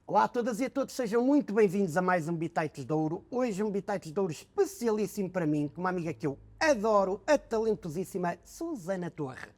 Olá a todas e a todos, sejam muito bem-vindos a mais um Bitites de Ouro. Hoje um Bitites de Ouro especialíssimo para mim, com uma amiga que eu adoro, a talentosíssima Susana Torres.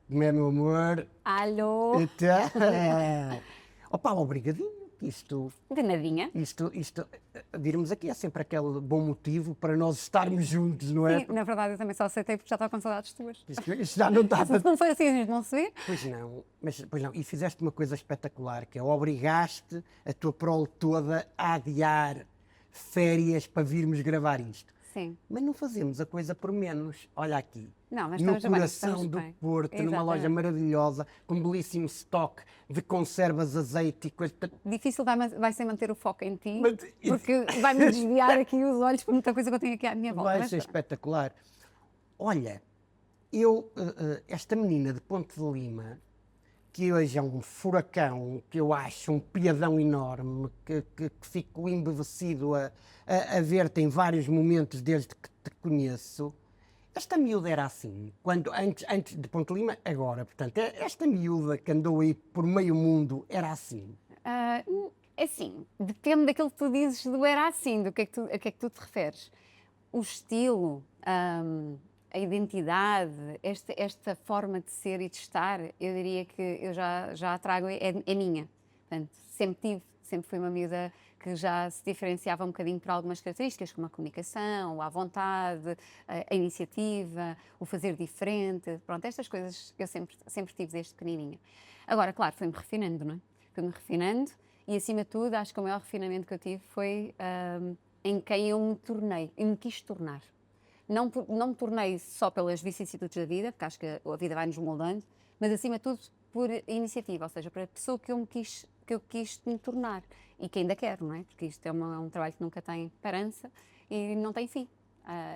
Como é, meu amor? Alô, Então... Opa, obrigadinho. de nadinha. Virmos aqui, é sempre aquele bom motivo para nós estarmos juntos, não é? Sim, na verdade eu também só aceitei porque já estava com saudades tuas. Isto já não está Se não foi assim, a gente não se vê. Pois não, e fizeste uma coisa espetacular, que é obrigaste a tua prole toda a adiar férias para virmos gravar isto. Sim. Mas não fazemos a coisa por menos. Olha aqui, Não, mas no estamos bem, coração estamos do bem. Porto, numa Exatamente. loja maravilhosa, com um belíssimo estoque de conservas, azeite e coisas. Difícil vai ser manter o foco em ti, Mas- porque vai-me desviar aqui os olhos por muita coisa que eu tenho aqui à minha volta. Vai Mas ser pronto. espetacular. Olha, esta menina de Ponte de Lima, que hoje é um furacão, que eu acho um piadão enorme, que fico embevecido a ver-te em vários momentos desde que te conheço. Esta miúda era assim, antes de Ponte de Lima, agora. Portanto, esta miúda que andou aí por meio mundo era assim. Assim, depende daquilo que tu dizes do era assim, do que é que a que é que tu te referes. O estilo, a identidade, esta forma de ser e de estar, eu diria que eu já a trago, é minha. Portanto, sempre fui uma miúda que já se diferenciava um bocadinho por algumas características, como a comunicação, a vontade, a iniciativa, o fazer diferente. Pronto, estas coisas eu sempre tive desde pequenininha. Agora, claro, fui-me refinando, não é? Fui-me refinando e, acima de tudo, acho que o maior refinamento que eu tive foi em quem eu me tornei, e me quis tornar. Não me tornei só pelas vicissitudes da vida, porque acho que a vida vai-nos moldando, mas acima de tudo por iniciativa, ou seja, para a pessoa que eu quis me tornar e que ainda quero, não é? Porque isto é um trabalho que nunca tem parança e não tem fim.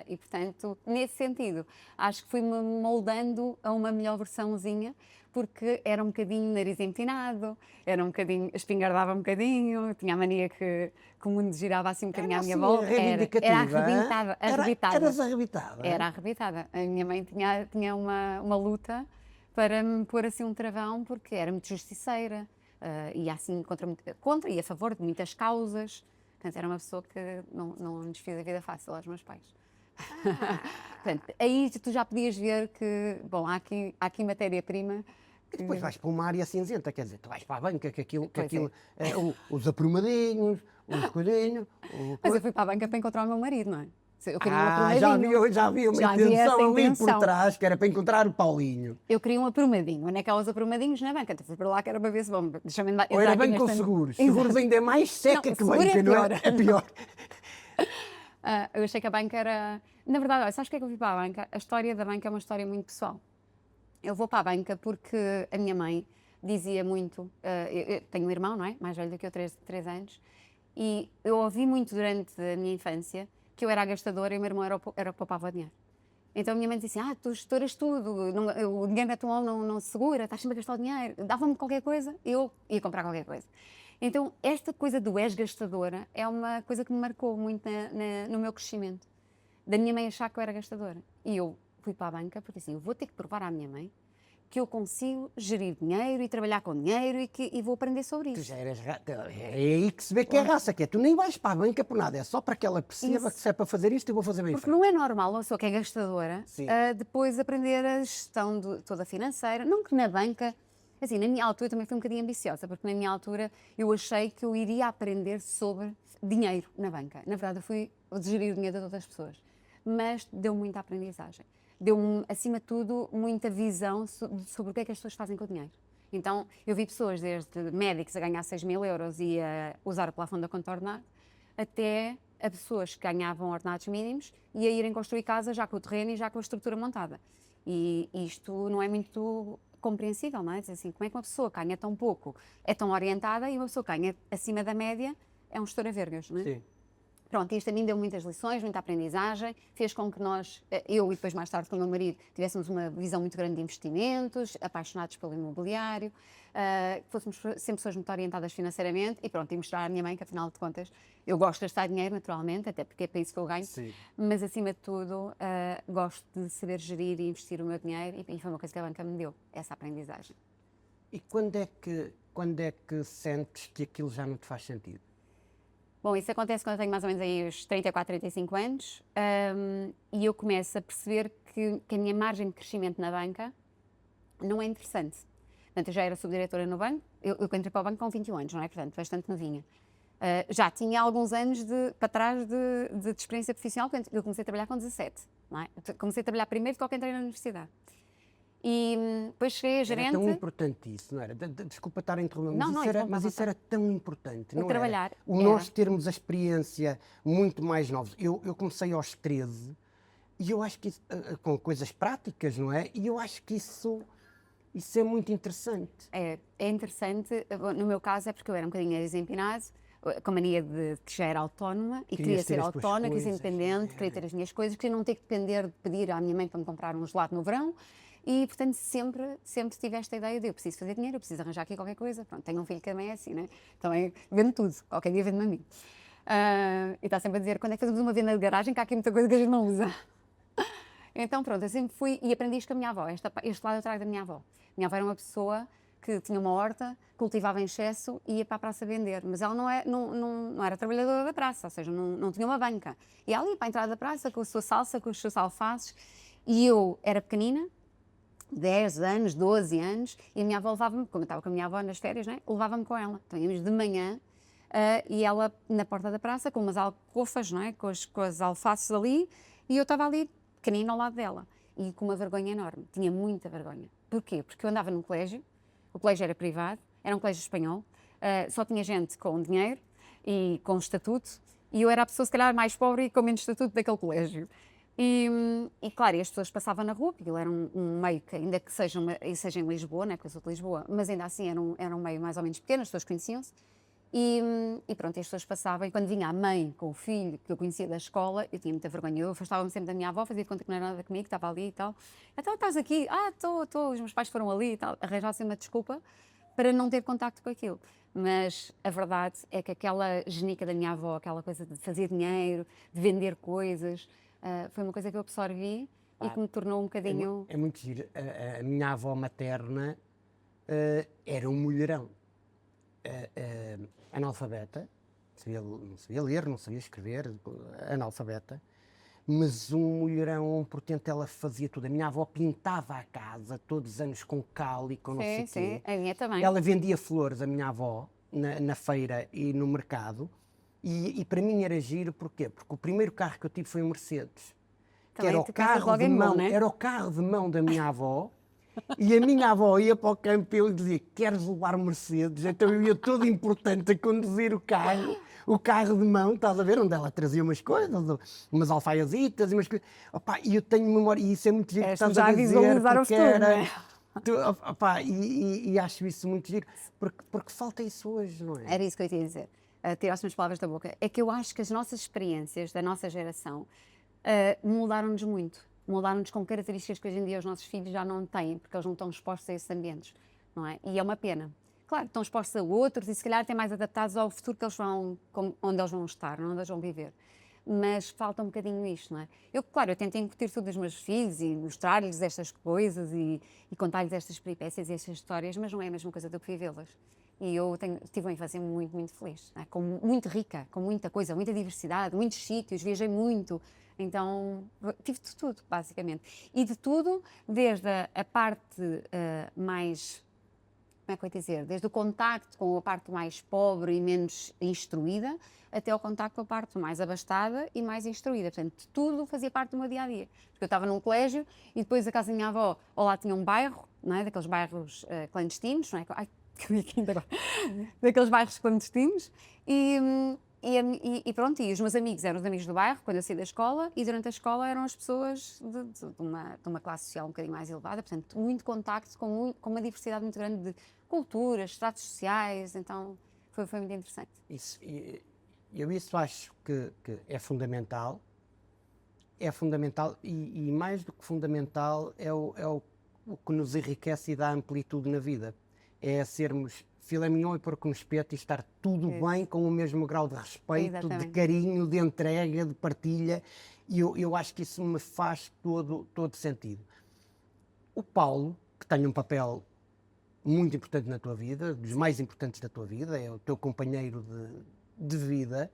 E portanto, nesse sentido, acho que fui-me moldando a uma melhor versãozinha, porque era um bocadinho nariz empinado, era um bocadinho, espingardava um bocadinho, tinha a mania que o mundo girava assim um bocadinho à minha volta. Era arrebitada, arrebitada. Eras arrebitada. Era arrebitada. A minha mãe tinha uma luta para me pôr assim um travão, porque era muito justiceira, ia assim contra e a favor de muitas causas. Portanto, era uma pessoa que não nos fez a vida fácil aos meus pais. Portanto, aí tu já podias ver que, bom, há aqui matéria-prima. E depois vais para uma área cinzenta, quer dizer, tu vais para a banca, que aquilo Pois os aprumadinhos, os coelhinhos... Mas eu fui para a banca para encontrar o meu marido, não é? Eu queria um aprumadinho. já havia uma Já havia intenção essa ali por intenção. trás, que era para encontrar o Paulinho. Eu queria um aprumadinho. Onde é que há os aprumadinhos? Na banca. Então fui para lá que era para ver se, bom, deixa-me entrar Ou era aqui banca ou nesta- seguros. Exato. Seguros ainda é mais seca Não, que seguro banca, é não é? pior. É pior. Eu achei que a banca era... Na verdade, olha, sabes o que é que eu fui para a banca? A história da banca é uma história muito pessoal. Eu vou para a banca porque a minha mãe dizia muito... eu tenho um irmão, não é? Mais velho do que eu, 3 anos. E eu ouvi muito durante a minha infância que eu era a gastadora e o meu irmão era o que poupava o dinheiro. Então a minha mãe dizia assim, tu gestoras tudo, o dinheiro na tua mão não se segura, estás sempre a gastar o dinheiro. Dava-me qualquer coisa, eu ia comprar qualquer coisa. Então esta coisa do és gastadora é uma coisa que me marcou muito no meu crescimento. Da minha mãe achar que eu era gastadora. E eu fui para a banca porque assim, eu vou ter que provar à minha mãe que eu consigo gerir dinheiro e trabalhar com dinheiro e vou aprender sobre Tu isso. já eras... É aí que se vê que é raça, que é. Tu nem vais para a banca por nada, é só para que ela perceba Isso. que se é para fazer isto, eu vou fazer bem Porque feito. não é normal uma pessoa que é gastadora Sim. depois aprender a gestão toda financeira. Não que na banca, assim, na minha altura eu também fui um bocadinho ambiciosa, porque na minha altura eu achei que eu iria aprender sobre dinheiro na banca. Na verdade, eu fui gerir o dinheiro de outras pessoas, mas deu muita aprendizagem. Deu-me, acima de tudo, muita visão sobre o que é que as pessoas fazem com o dinheiro. Então, eu vi pessoas, desde médicos a ganhar 6.000 euros e a usar o plafond da conta ordenada, até a pessoas que ganhavam ordenados mínimos e a irem construir casa já com o terreno e já com a estrutura montada. E isto não é muito compreensível, não é? Dizer assim, como é que uma pessoa que ganha tão pouco é tão orientada e uma pessoa que ganha acima da média é um estoura-vergas, não é? Sim. Pronto, isto a mim deu muitas lições, muita aprendizagem, fez com que nós, eu e depois mais tarde com o meu marido, tivéssemos uma visão muito grande de investimentos, apaixonados pelo imobiliário, que fôssemos sempre pessoas muito orientadas financeiramente e pronto, e mostrar à minha mãe que afinal de contas eu gosto de gastar dinheiro naturalmente, até porque é para isso que eu ganho, Sim. mas acima de tudo gosto de saber gerir e investir o meu dinheiro e foi uma coisa que a banca me deu, essa aprendizagem. E quando é que sentes que aquilo já não te faz sentido? Bom, isso acontece quando eu tenho mais ou menos aí os 34, 35 anos e eu começo a perceber que a minha margem de crescimento na banca não é interessante. Portanto, eu já era subdiretora no banco, eu entrei para o banco com 21 anos, não é? Portanto, bastante novinha. Já tinha alguns anos para trás de experiência profissional, porque eu comecei a trabalhar com 17, não é? Comecei a trabalhar primeiro de qualquer entrei na universidade. E depois cheguei a gerente... Era tão importante isso, não era? Desculpa estar a interromper, Não, mas isso era tão importante, não trabalhar, era? Nós termos a experiência muito mais novos. Eu comecei aos 13 e eu acho que isso, com coisas práticas, não é? E eu acho que isso é muito interessante. É interessante, no meu caso é porque eu era um bocadinho desempinado, com a mania de que já era autónoma e queria ser autónoma, queria ser independente, queria ter as minhas coisas, queria não ter que depender de pedir à minha mãe para me comprar um gelado no verão. E, portanto, sempre tive esta ideia de eu preciso fazer dinheiro, eu preciso arranjar aqui qualquer coisa. Pronto, tenho um filho que também é assim, né? Também vendo tudo, qualquer dia vende-me a mim. E está sempre a dizer, quando é que fazemos uma venda de garagem, que há aqui muita coisa que a gente não usa. Então, pronto, eu sempre fui e aprendi isto com a minha avó. Este lado eu trago da minha avó. Minha avó era uma pessoa que tinha uma horta, cultivava em excesso e ia para a praça vender. Mas ela não era trabalhadora da praça, ou seja, não tinha uma banca. E ela ia para a entrada da praça com a sua salsa, com os seus alfaces. E eu era pequenina, 10 anos, 12 anos, e a minha avó levava-me, como eu estava com a minha avó nas férias, né, levava-me com ela. Então íamos de manhã e ela na porta da praça com umas alcofas, não é, com as alfaces ali, e eu estava ali, pequenina, ao lado dela, e com uma vergonha enorme, tinha muita vergonha. Porquê? Porque eu andava num colégio, o colégio era privado, era um colégio espanhol, só tinha gente com dinheiro e com estatuto, e eu era a pessoa se calhar mais pobre e com menos estatuto daquele colégio. E claro, e as pessoas passavam na rua, porque ele era um meio que, ainda que seja em Lisboa, não é, porque eu sou de Lisboa, mas ainda assim era um meio mais ou menos pequeno, as pessoas conheciam-se. E pronto, as pessoas passavam, e quando vinha a mãe com o filho, que eu conhecia da escola, eu tinha muita vergonha, eu afastava-me sempre da minha avó, fazia de conta que não era nada comigo, estava ali e tal. Então, estás aqui? Estou, os meus pais foram ali e tal. Arranjasse uma desculpa para não ter contacto com aquilo. Mas a verdade é que aquela genica da minha avó, aquela coisa de fazer dinheiro, de vender coisas, foi uma coisa que eu absorvi e que me tornou um bocadinho... É muito giro. A minha avó materna era um mulherão. Analfabeta, não sabia ler, não sabia escrever, analfabeta, mas um mulherão, portanto, ela fazia tudo. A minha avó pintava a casa todos os anos com cal e com não sei o quê. Sim, a minha também. Ela vendia flores, a minha avó, na feira e no mercado, e para mim era giro, porquê? Porque o primeiro carro que eu tive foi um Mercedes, que era o carro de mão, né? Era o carro de mão da minha avó. E a minha avó ia para o campo e eu dizia, queres levar Mercedes? Então eu ia todo importante a conduzir o carro de mão, estás a ver, onde ela trazia umas coisas, umas alfaiazitas e umas coisas. Opa, e eu tenho memória, e isso é muito giro que estás a dizer, porque era... E acho isso muito giro, porque falta isso hoje, não é? Era isso que eu ia dizer, tiraste umas palavras da boca. É que eu acho que as nossas experiências da nossa geração mudaram-nos muito. Mudaram-nos com características que hoje em dia os nossos filhos já não têm, porque eles não estão expostos a esses ambientes, não é? E é uma pena. Claro, estão expostos a outros e se calhar até mais adaptados ao futuro que eles onde eles vão estar, onde eles vão viver. Mas falta um bocadinho isto, não é? Eu tento incutir tudo aos meus filhos e mostrar-lhes estas coisas e contar-lhes estas peripécias e estas histórias, mas não é a mesma coisa do que vivê-las. E eu tive uma infância muito, muito feliz, não é? Muito rica, com muita coisa, muita diversidade, muitos sítios, viajei muito. Então, tive de tudo, basicamente. E de tudo, desde a parte mais, como é que eu ia dizer, desde o contacto com a parte mais pobre e menos instruída, até ao contacto com a parte mais abastada e mais instruída. Portanto, tudo fazia parte do meu dia-a-dia. Porque eu estava num colégio e depois a casa da minha avó, ou lá tinha um bairro, não é? Daqueles bairros clandestinos, não é? Ai, que ainda agora. Daqueles bairros clandestinos E pronto, e os meus amigos eram os amigos do bairro, quando eu saí da escola, e durante a escola eram as pessoas de uma classe social um bocadinho mais elevada, portanto, muito contacto com uma diversidade muito grande de culturas, estratos sociais, então foi muito interessante. Eu acho que é fundamental, e mais do que fundamental é o que nos enriquece e dá amplitude na vida, é sermos filé mignon e porco no espeto e estar tudo bem, com o mesmo grau de respeito, Exatamente. de carinho, de entrega, de partilha, e eu acho que isso me faz todo sentido. O Paulo, que tem um papel muito importante na tua vida, dos mais importantes da tua vida, é o teu companheiro de vida.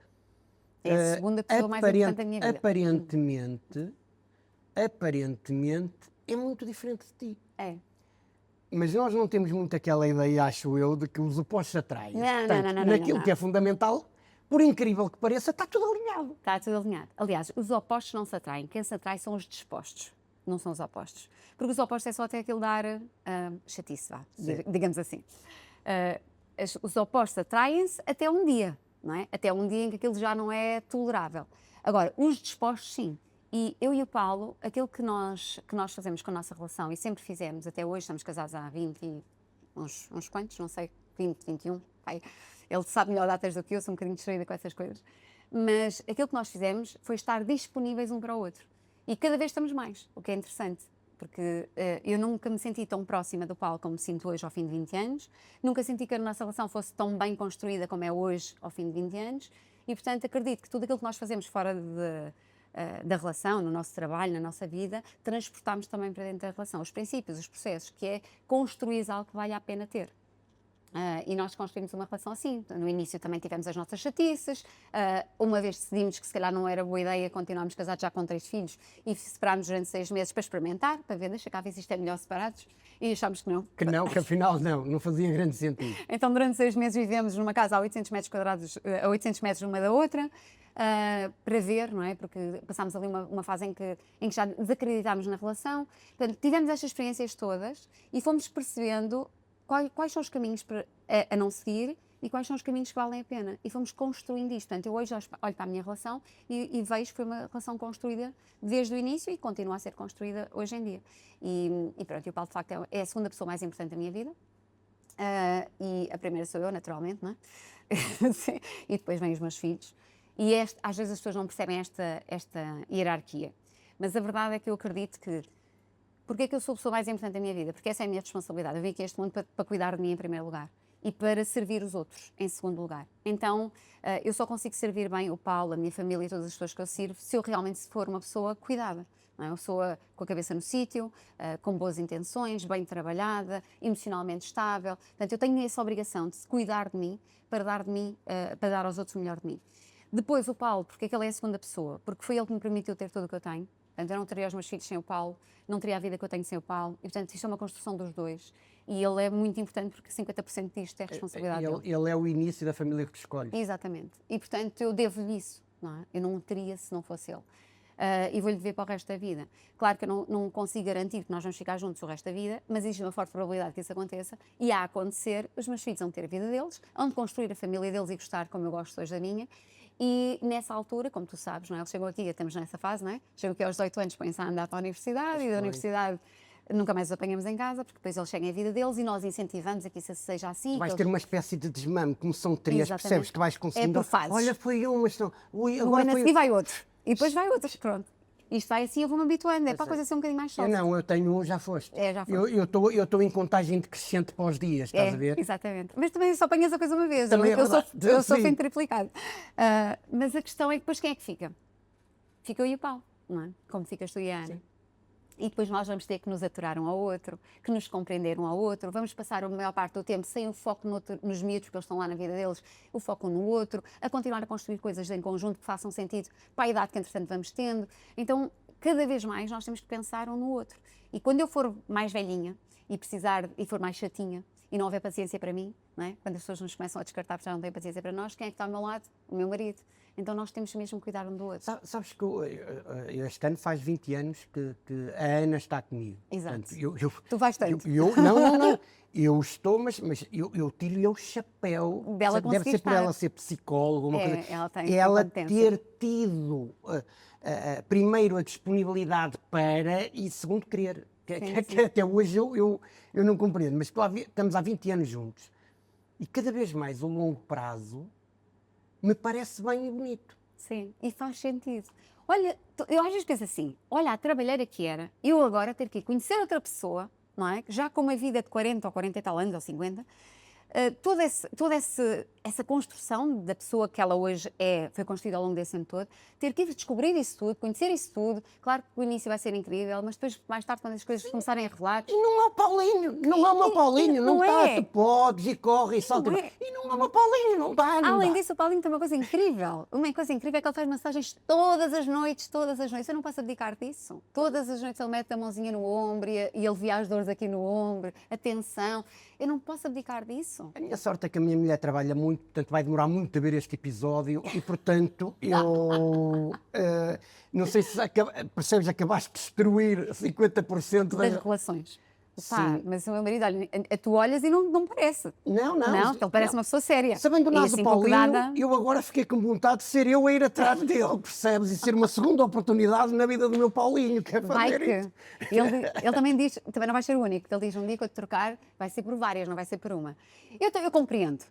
É a segunda pessoa mais importante da minha vida. Aparentemente é muito diferente de ti. É. Mas nós não temos muito aquela ideia, acho eu, de que os opostos se atraem. Não. Naquilo que é fundamental, por incrível que pareça, está tudo alinhado. Está tudo alinhado. Aliás, os opostos não se atraem. Quem se atrai são os dispostos, não são os opostos. Porque os opostos é só até aquilo dar chatice, digamos assim. Os opostos atraem-se até um dia, não é? Até um dia em que aquilo já não é tolerável. Agora, os dispostos, sim. E eu e o Paulo, aquilo que nós fazemos com a nossa relação, e sempre fizemos, até hoje, estamos casados há 20 e uns quantos, não sei, 20, 21, pai. Ele sabe melhor datas do que eu, sou um bocadinho distraída com essas coisas. Mas aquilo que nós fizemos foi estar disponíveis um para o outro. E cada vez estamos mais, o que é interessante. Porque eu nunca me senti tão próxima do Paulo como me sinto hoje ao fim de 20 anos. Nunca senti que a nossa relação fosse tão bem construída como é hoje ao fim de 20 anos. E, portanto, acredito que tudo aquilo que nós fazemos fora da relação, no nosso trabalho, na nossa vida, transportamos também para dentro da relação. Os princípios, os processos, que é construir algo que vale a pena ter. E nós construímos uma relação assim. No início também tivemos as nossas chatices. Uma vez decidimos que se calhar não era boa ideia continuarmos casados já com 3 filhos e separámos durante 6 meses para experimentar, para ver, deixa cá ver se isto é melhor separados. E achámos que não. Que afinal não fazia grande sentido. Então durante 6 meses vivemos numa casa a 800 metros quadrados, a 800 metros uma da outra, para ver, não é? Porque passámos ali uma fase em que já desacreditámos na relação. Portanto, tivemos estas experiências todas e fomos percebendo quais são os caminhos a não seguir e quais são os caminhos que valem a pena. E fomos construindo isto. Portanto, eu hoje olho para a minha relação e vejo que foi uma relação construída desde o início e continua a ser construída hoje em dia. E pronto, e o Paulo, de facto, é a segunda pessoa mais importante da minha vida. E a primeira sou eu, naturalmente, não é? Sim. E depois vêm os meus filhos. E às vezes as pessoas não percebem esta hierarquia. Mas a verdade é que eu acredito que porque é que eu sou a pessoa mais importante da minha vida? Porque essa é a minha responsabilidade. Eu vim aqui a este mundo para cuidar de mim em primeiro lugar e para servir os outros em segundo lugar. Então, eu só consigo servir bem o Paulo, a minha família e todas as pessoas que eu sirvo se eu realmente for uma pessoa cuidada. Não é? Uma pessoa com a cabeça no sítio, com boas intenções, bem trabalhada, emocionalmente estável. Portanto, eu tenho essa obrigação de cuidar de mim para dar aos outros o melhor de mim. Depois, o Paulo, porque é que ele é a segunda pessoa? Porque foi ele que me permitiu ter tudo o que eu tenho. Portanto, eu não teria os meus filhos sem o Paulo, não teria a vida que eu tenho sem o Paulo. E, portanto, isto é uma construção dos dois. E ele é muito importante porque 50% disto é responsabilidade dele. Ele é o início da família que tu escolhes. Exatamente. E, portanto, eu devo-lhe isso. Não é? Eu não o teria se não fosse ele. E vou-lhe dever para o resto da vida. Claro que eu não consigo garantir que nós vamos ficar juntos o resto da vida, mas existe uma forte probabilidade que isso aconteça. E a acontecer, os meus filhos vão ter a vida deles, vão construir a família deles e gostar como eu gosto hoje da minha. E nessa altura, como tu sabes, não é? Eles chegam aqui, estamos nessa fase, não é? Chegam aqui aos 18 anos, põem-se a andar para a universidade e da universidade nunca mais os apanhamos em casa, porque depois eles chegam à vida deles e nós incentivamos a que isso seja assim. Vais ter uma espécie de desmame, como são 3, Exatamente. percebes que vais conseguindo. É por fases. Olha, foi um, mas não. Ui, agora no ano a seguir vai outro. E depois vai outro. Pronto. Isto vai assim, eu vou-me habituando. É para a coisa ser um bocadinho mais sólida. Eu tenho um, já foste. Já foste. Eu estou em contagem decrescente para os dias, estás a ver? Exatamente. Mas também só apanhas a coisa uma vez. Também eu sou fim triplicado. Mas a questão é que depois quem é que fica? Fica eu e o Paulo, não é? Como ficas tu e a Ana. Sim. E depois nós vamos ter que nos aturar um ao outro, que nos compreender um ao outro, vamos passar a maior parte do tempo sem o foco nos miúdos, porque eles estão lá na vida deles, o foco um no outro, a continuar a construir coisas em conjunto que façam sentido para a idade que entretanto vamos tendo. Então, cada vez mais nós temos que pensar um no outro. E quando eu for mais velhinha e for mais chatinha e não houver paciência para mim, não é? Quando as pessoas nos começam a descartar porque já não têm paciência para nós, quem é que está ao meu lado? O meu marido. Então nós temos mesmo que cuidar um do outro. Sabes que este ano faz 20 anos que a Ana está comigo. Exato. Portanto, Tu vais tanto. Não. Eu estou, mas eu tiro-lhe o chapéu. Dela Deve conseguir ser por estar. ela ser psicóloga, uma coisa. Ela tem Ela competência. ter tido, primeiro, a disponibilidade para e, segundo, querer. Que até hoje eu não compreendo. Mas estamos há 20 anos juntos. E cada vez mais o longo prazo me parece bem e bonito. Sim, e faz sentido. Olha, eu às vezes penso assim, olha a trabalheira que era, eu agora ter que ir conhecer outra pessoa, não é? Já com uma vida de 40 ou 40 e tal anos, ou 50, toda essa construção da pessoa que ela hoje é, foi construída ao longo desse tempo todo, ter que ir descobrir isso tudo, conhecer isso tudo, claro que o início vai ser incrível, mas depois, mais tarde, quando as coisas começarem a revelar... E não é o Paulinho, não é o meu Paulinho, não está, tu podes e corre e salta. E não é o meu Paulinho, não dá, não Além dá. disso, o Paulinho tem uma coisa incrível é que ele faz massagens todas as noites, eu não posso abdicar disso. Todas as noites ele mete a mãozinha no ombro e ele via as dores aqui no ombro, atenção, eu não posso abdicar disso. A minha sorte é que a minha mulher trabalha muito, portanto vai demorar muito a ver este episódio e, portanto, eu não sei se percebes, acabaste de destruir 50% Das relações. Pá, Sim. mas o meu marido, olha, tu olhas e não parece. Não, Porque ele parece uma pessoa séria. Sabendo E nada assim, do pouco Paulinho, dada- eu agora fiquei com vontade de ser eu a ir atrás dele, percebes? E ser uma segunda oportunidade na vida do meu Paulinho, que é Vai fazer que. isso. Ele também diz, também não vai ser o único, ele diz um dia que eu te trocar, vai ser por várias, não vai ser por uma. Eu compreendo.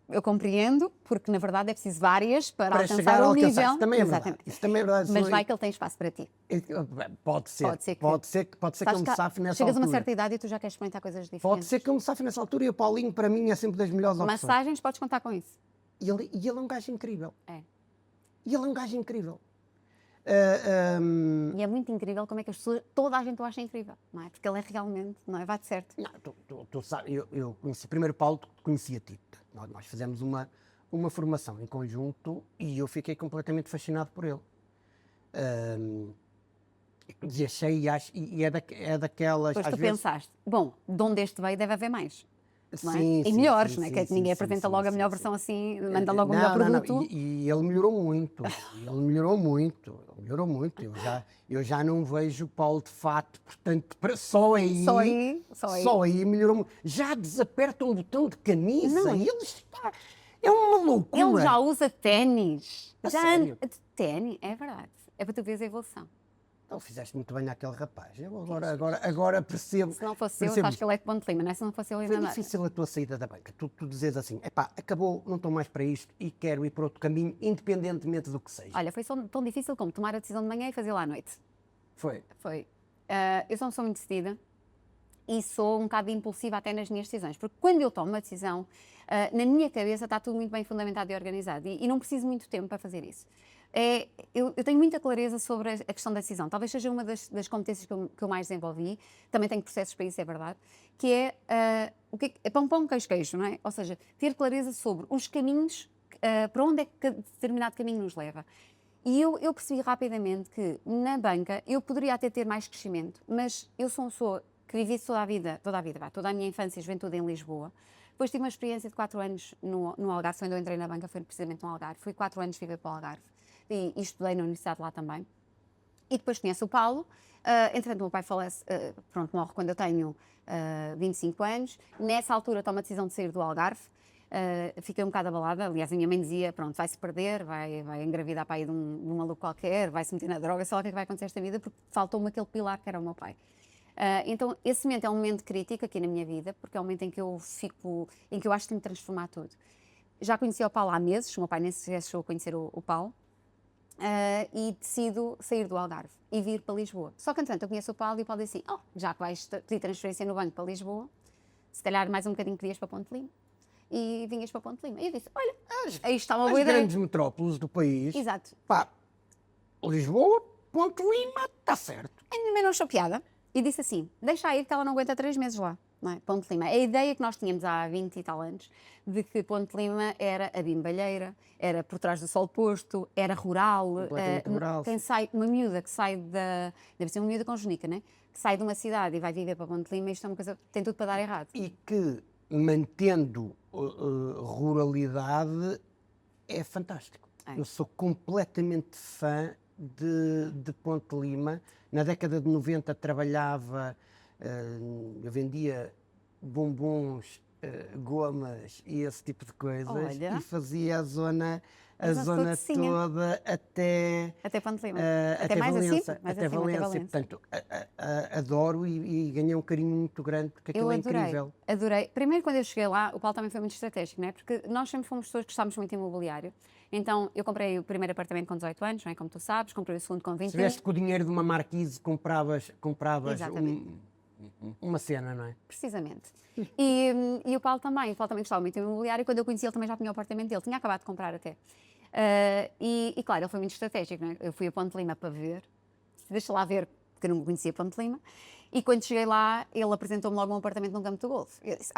Eu compreendo, porque na verdade é preciso várias para Para chegar alcançar ao o alcançar. nível. Isso também é verdade. Exatamente. Isso também é verdade. Mas vai que ele tem espaço para ti. Pode ser. Pode ser que- Pode ser que eu Sabes me que safe nessa chegas a altura. uma certa idade e tu já queres experimentar coisas diferentes. Pode ser que eu me safe nessa altura e o Paulinho, para mim, é sempre das melhores opções. Massagens, podes contar com isso. E ele é um gajo incrível. É. E ele é um gajo incrível. E é muito incrível como é que as pessoas, toda a gente o acha incrível, não é? Porque ele é realmente, não é? Vai de certo. Não, tu sabes, eu conheci primeiro o Paulo, conheci a ti. Nós fizemos uma formação em conjunto e eu fiquei completamente fascinado por ele. E achei, e é daquelas. Depois às tu vezes, pensaste, bom, de onde este veio deve haver mais. Não é? Sim, E sim, melhores, sim, não é? sim, Que é que ninguém sim, apresenta sim, logo a sim, melhor sim. versão assim, manda logo o melhor Não, produto. E ele melhorou muito. Ele melhorou muito. Ele melhorou muito. Eu já não vejo o Paulo de fato, portanto, só aí. Só aí melhorou muito. Já desaperta um botão de camisa. Não. E ele está. É uma loucura. Ele já usa ténis. A Já sério? anda de ténis, é verdade. É para tu veres a evolução. Então fizeste muito bem naquele rapaz. Eu agora percebo. Se não fosse eu, percebo acho que ele é de Ponte Lima, não é? Se não fosse ele, Foi ainda nada. difícil a tua saída da banca. Tu dizes assim, epá, acabou, não estou mais para isto e quero ir para outro caminho, independentemente do que seja. Olha, foi tão difícil como tomar a decisão de manhã e fazê-la à noite. Foi. Foi. Eu só não sou muito decidida e sou um bocado impulsiva até nas minhas decisões, porque quando eu tomo uma decisão, na minha cabeça está tudo muito bem fundamentado e organizado e não preciso muito tempo para fazer isso. Eu tenho muita clareza sobre a questão da decisão. Talvez seja uma das competências que eu mais desenvolvi. Também tenho processos para isso, é verdade. Que é pão, queijo, queijo, não é? Ou seja, ter clareza sobre os caminhos, para onde é que determinado caminho nos leva. E eu percebi rapidamente que na banca eu poderia até ter mais crescimento, mas eu sou uma pessoa que vivi toda a minha infância e juventude em Lisboa. Depois tive uma experiência de 4 anos no Algarve, quando eu entrei na banca foi precisamente no Algarve. Fui 4 anos viver para o Algarve e estudei na universidade lá também. E depois conheço o Paulo. Entretanto, o meu pai falece, morre quando eu tenho 25 anos. Nessa altura tomo a decisão de sair do Algarve. Fiquei um bocado abalada. Aliás, a minha mãe dizia, pronto, vai-se perder, vai engravidar para aí de um maluco qualquer, vai-se meter na droga, sei lá o que é que vai acontecer esta vida, porque faltou-me aquele pilar que era o meu pai. Então, esse momento é um momento crítico aqui na minha vida, porque é um momento em que eu acho que tenho que transformar tudo. Já conheci o Paulo há meses, o meu pai nem sequer chegou a conhecer o Paulo, e decido sair do Algarve e vir para Lisboa. Só que, entretanto, eu conheço o Paulo e o Paulo disse assim, já que vais pedir transferência no banco para Lisboa, se calhar mais um bocadinho pedias para Ponte Lima. E vinhas para Ponte Lima. E eu disse, olha, aí está uma boa As ideia. grandes metrópoles do país, Exato. pá, Lisboa, Ponte Lima, está certo. A minha mãe não achou piada e disse assim, deixa ir que ela não aguenta 3 meses lá. Não é? Ponte Lima. A ideia que nós tínhamos há 20 e tal anos de que Ponte Lima era a bimbalheira, era por trás do sol posto, era rural. Completamente rural. Uma miúda que sai deve ser uma miúda congénica, né? Que sai de uma cidade e vai viver para Ponte Lima, isto é uma coisa, tem tudo para dar errado. E que mantendo ruralidade, é fantástico. É. Eu sou completamente fã de Ponte Lima. Na década de 90 trabalhava, eu vendia bombons, gomas e esse tipo de coisas. Olha. E fazia a zona zona Totocinha. toda Até Ponte Lima. até mais Valença. acima? Mais Até acima, até Valença. Portanto, adoro e ganhei um carinho muito grande porque aquilo é incrível. Adorei. Primeiro, quando eu cheguei lá, o Paulo também foi muito estratégico, não é? Porque nós sempre fomos pessoas que gostámos muito de imobiliário. Então, eu comprei o primeiro apartamento com 18 anos, não é? Como tu sabes, comprei o segundo com 21. Se tiveste com o dinheiro de uma marquise, compravas Exatamente. uma cena, não é? Precisamente. E o Paulo também gostava muito de imobiliário. Quando eu conheci ele, também já tinha o apartamento dele, tinha acabado de comprar até. E claro, ele foi muito estratégico, não é? Eu fui a Ponte Lima para ver, deixa lá ver, porque eu não conhecia Ponte Lima. E quando cheguei lá, ele apresentou-me logo um apartamento num campo de golfe. Eu disse: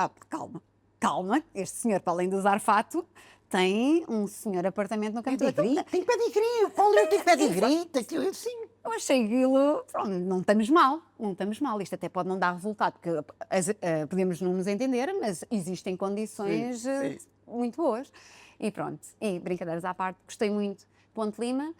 calma, este senhor, para além de usar fato, tem um senhor apartamento no campo de golfe. Tem pedigree, o Paulo tem pedigree, sim. Eu achei aquilo, pronto, não estamos mal. Isto até pode não dar resultado, porque podemos não nos entender, mas existem condições Sim. muito boas. E pronto, e brincadeiras à parte, gostei muito de Ponte Lima,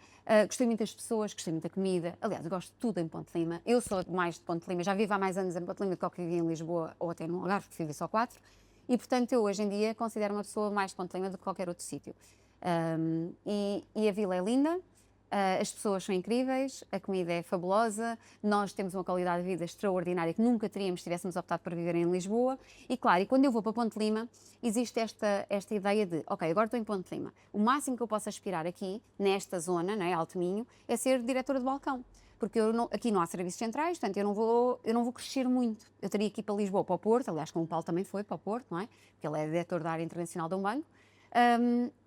gostei muito das pessoas, gostei muito da comida. Aliás, eu gosto de tudo em Ponte Lima. Eu sou mais de Ponte Lima, já vivo há mais anos em Ponte Lima do que vivi em Lisboa ou até no Algarve, porque vivi só 4. E, portanto, eu hoje em dia considero uma pessoa mais de Ponte Lima do que qualquer outro sítio. E a vila é linda, as pessoas são incríveis, a comida é fabulosa, nós temos uma qualidade de vida extraordinária que nunca teríamos se tivéssemos optado por viver em Lisboa. E, claro, e quando eu vou para Ponte Lima, existe esta ideia de, ok, agora estou em Ponte Lima, o máximo que eu posso aspirar aqui, nesta zona, não é, Alto Minho, é ser diretora de balcão. Porque aqui não há serviços centrais, portanto eu não vou crescer muito. Eu teria que ir para Lisboa, para o Porto, aliás, como o Paulo também foi para o Porto, não é? Porque ele é diretor da área internacional de um banco.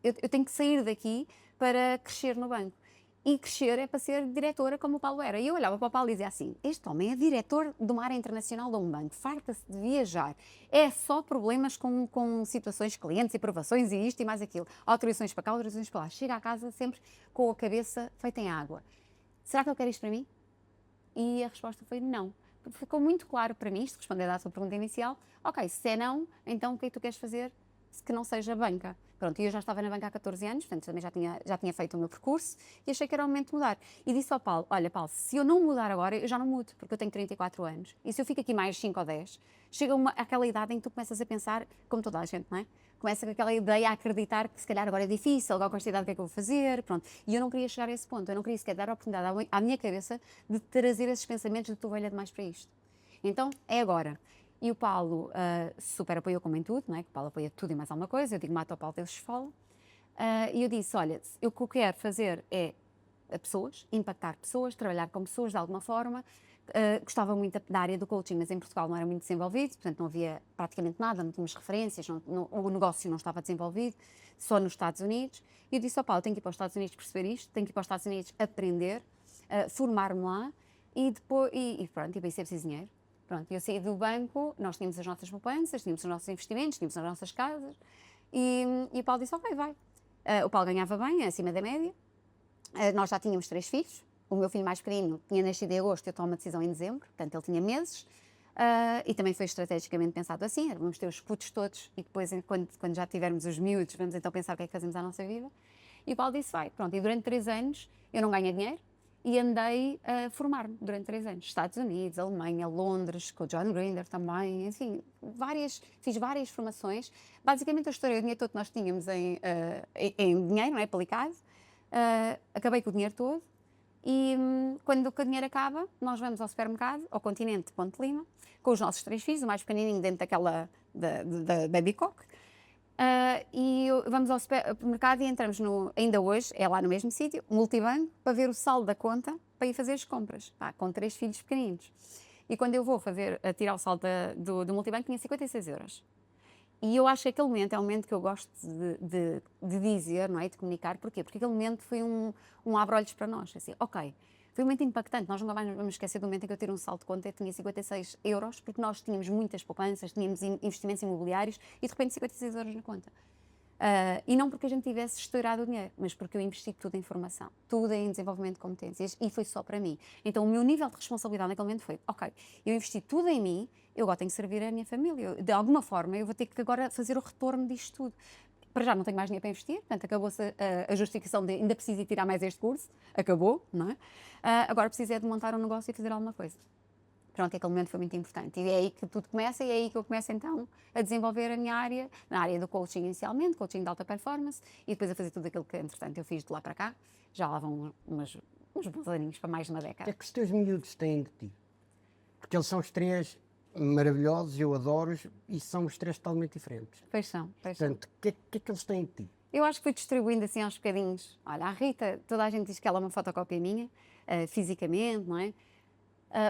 Eu tenho que sair daqui para crescer no banco. E crescer é para ser diretora, como o Paulo era. E eu olhava para o Paulo e dizia assim: este homem é diretor de uma área internacional de um banco, farta-se de viajar, é só problemas com situações de clientes e provações e isto e mais aquilo, autorizações para cá, autorizações para lá. Chega a casa sempre com a cabeça feita em água. Será que ele quer isto para mim? E a resposta foi não. Ficou muito claro para mim, isto respondendo à sua pergunta inicial, ok, se é não, então o que é que tu queres fazer que não seja banca? Pronto, e eu já estava na banca há 14 anos, portanto também já tinha feito o meu percurso e achei que era o momento de mudar. E disse ao Paulo: olha Paulo, se eu não mudar agora, eu já não mudo, porque eu tenho 34 anos. E se eu fico aqui mais 5 ou 10, chega àquela idade em que tu começas a pensar, como toda a gente, não é? Começa com aquela ideia a acreditar que se calhar agora é difícil, agora com esta idade o que é que eu vou fazer, pronto. E eu não queria chegar a esse ponto, eu não queria sequer dar a oportunidade à minha cabeça de trazer esses pensamentos de estou velha demais para isto. Então, é agora. E o Paulo super apoiou, como em tudo, não é? Que o Paulo apoia tudo e mais alguma coisa. Eu digo: mata o Paulo, Deus esfola. E eu disse: olha, o que eu quero fazer é pessoas, impactar pessoas, trabalhar com pessoas de alguma forma. Gostava muito da área do coaching, mas em Portugal não era muito desenvolvido, portanto não havia praticamente nada, não tínhamos referências, o negócio não estava desenvolvido, só nos Estados Unidos. E eu disse ao Paulo: tenho que ir para os Estados Unidos perceber isto, tenho que ir para os Estados Unidos aprender, formar-me lá e depois, pronto, e para isso é preciso dinheiro. Pronto, eu saí do banco, nós tínhamos as nossas poupanças, tínhamos os nossos investimentos, tínhamos as nossas casas e o Paulo disse: ok, vai. O Paulo ganhava bem, acima da média, nós já tínhamos 3 filhos, o meu filho mais pequenino tinha nascido em agosto, eu tomo uma decisão em dezembro, portanto ele tinha meses e também foi estrategicamente pensado assim, vamos ter os putos todos e depois quando já tivermos os miúdos vamos então pensar o que é que fazemos à nossa vida. E o Paulo disse: vai, pronto, e durante 3 anos eu não ganhei dinheiro, e andei a formar-me durante 3 anos. Estados Unidos, Alemanha, Londres, com o John Grinder também, enfim, fiz várias formações. Basicamente, a história, o dinheiro todo que nós tínhamos em dinheiro, não é, aplicado, acabei com o dinheiro todo e quando o dinheiro acaba, nós vamos ao supermercado, ao continente de Ponte Lima, com os nossos 3 filhos, o mais pequenininho dentro daquela da Baby Cock. E vamos ao supermercado e entramos ainda hoje, é lá no mesmo sítio, multibanco, para ver o saldo da conta, para ir fazer as compras, com 3 filhos pequeninos. E quando eu vou tirar o saldo do multibanco, tinha 56 euros. E eu acho que aquele momento é um momento que eu gosto de dizer, não é? De comunicar. Porquê? Porque aquele momento foi um abre-olhos para nós. Assim, ok, foi muito impactante. Nós nunca mais nos vamos esquecer do momento em que eu tirei um saldo de conta e tinha 56 euros, porque nós tínhamos muitas poupanças, tínhamos investimentos imobiliários e de repente 56 euros na conta. E não porque a gente tivesse estourado o dinheiro, mas porque eu investi tudo em formação, tudo em desenvolvimento de competências e foi só para mim. Então o meu nível de responsabilidade naquele momento foi, ok, eu investi tudo em mim, eu agora tenho que servir a minha família. De alguma forma eu vou ter que agora fazer o retorno disto tudo. Para já não tenho mais dinheiro para investir, portanto acabou-se a justificação de ainda preciso ir tirar mais este curso, acabou, não é? Agora preciso é de montar um negócio e fazer alguma coisa. Pronto, aquele momento foi muito importante. E é aí que tudo começa, e é aí que eu começo então a desenvolver a minha área, na área do coaching inicialmente, coaching de alta performance, e depois a fazer tudo aquilo que, entretanto, eu fiz de lá para cá. Já lá vão uns bons aninhos, para mais de uma O que década. é que os teus miúdos têm de ti? Porque eles são os três maravilhosos, eu adoro-os, e são os três totalmente diferentes. Pois são, pois são. Portanto, o que é que eles têm de ti? Eu acho que fui distribuindo assim aos bocadinhos. Olha, a Rita, toda a gente diz que ela é uma fotocópia minha, fisicamente, não é?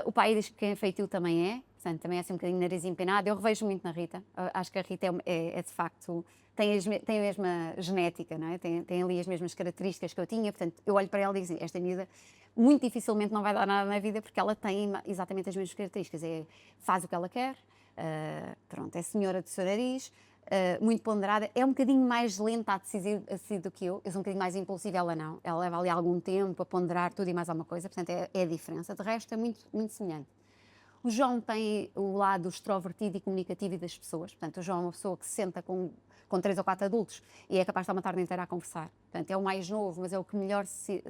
O pai diz que quem é feitio também é, portanto, também é assim um bocadinho nariz empenado. Eu revejo muito na Rita. Acho que a Rita é de facto, tem a mesma genética, não é? Tem ali as mesmas características que eu tinha. Portanto, eu olho para ela e digo assim, esta miúda muito dificilmente não vai dar nada na vida porque ela tem exatamente as mesmas características. Faz o que ela quer, pronto, é senhora do seu nariz, muito ponderada, é um bocadinho mais lenta a decidir do que eu sou um bocadinho mais impulsiva, ela não. Ela leva ali algum tempo a ponderar tudo e mais alguma coisa, portanto é a diferença. De resto é muito, muito semelhante. O João tem o lado extrovertido e comunicativo das pessoas, portanto o João é uma pessoa que se senta com 3 ou 4 adultos e é capaz de estar uma tarde inteira a conversar. Portanto é o mais novo, mas é o que melhor se